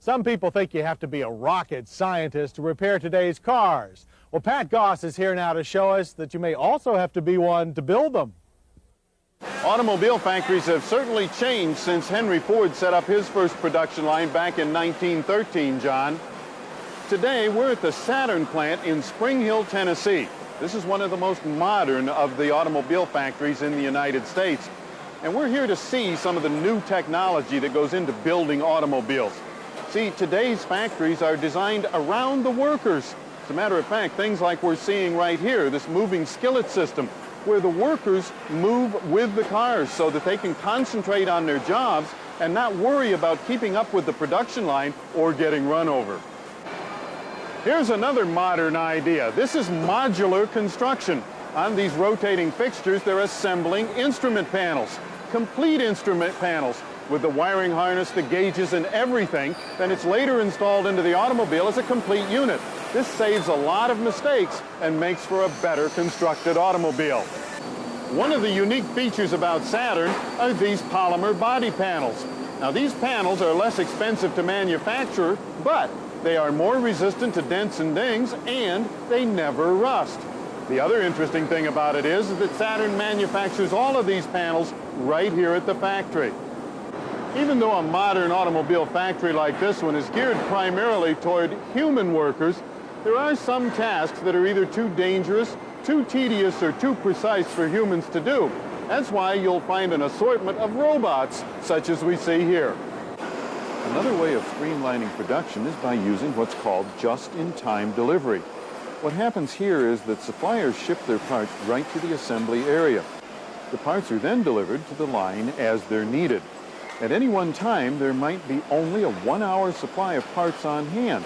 Some people think you have to be a rocket scientist to repair today's cars. Well, Pat Goss is here now to show us that you may also have to be one to build them. Automobile factories have certainly changed since Henry Ford set up his first production line back in 1913, John. Today, we're at the Saturn plant in Spring Hill, Tennessee. This is one of the most modern of the automobile factories in the United States. And we're here to see some of the new technology that goes into building automobiles. See, today's factories are designed around the workers. As a matter of fact, things like we're seeing right here, this moving skillet system, where the workers move with the cars so that they can concentrate on their jobs and not worry about keeping up with the production line or getting run over. Here's another modern idea. This is modular construction. On these rotating fixtures, they're assembling instrument panels, complete instrument panels, with the wiring harness, the gauges, and everything. Then it's later installed into the automobile as a complete unit. This saves a lot of mistakes and makes for a better constructed automobile. One of the unique features about Saturn are these polymer body panels. Now, these panels are less expensive to manufacture, but they are more resistant to dents and dings, and they never rust. The other interesting thing about it is that Saturn manufactures all of these panels right here at the factory. Even though a modern automobile factory like this one is geared primarily toward human workers, there are some tasks that are either too dangerous, too tedious, or too precise for humans to do. That's why you'll find an assortment of robots, such as we see here. Another way of streamlining production is by using what's called just-in-time delivery. What happens here is that suppliers ship their parts right to the assembly area. The parts are then delivered to the line as they're needed. At any one time, there might be only a 1-hour supply of parts on hand.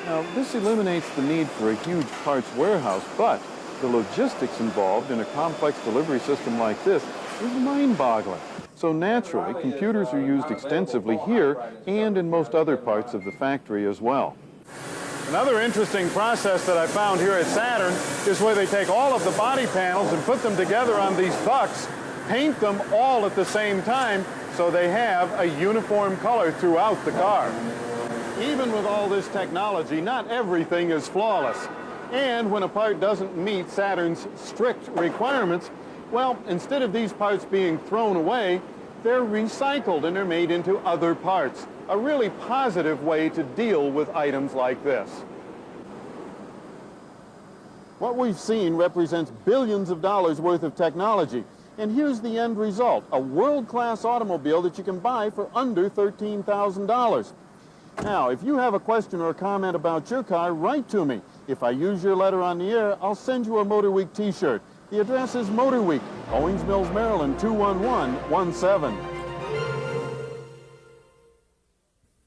Now, this eliminates the need for a huge parts warehouse, but the logistics involved in a complex delivery system like this is mind-boggling. So naturally, computers are used extensively here and in most other parts of the factory as well. Another interesting process that I found here at Saturn is where they take all of the body panels and put them together on these bucks, paint them all at the same time, so they have a uniform color throughout the car. Even with all this technology, not everything is flawless. And when a part doesn't meet Saturn's strict requirements, well, instead of these parts being thrown away, they're recycled and they're made into other parts. A really positive way to deal with items like this. What we've seen represents billions of dollars worth of technology. And here's the end result, a world-class automobile that you can buy for under $13,000. Now, if you have a question or a comment about your car, write to me. If I use your letter on the air, I'll send you a Motorweek t-shirt. The address is Motorweek, Owings Mills, Maryland, 21117.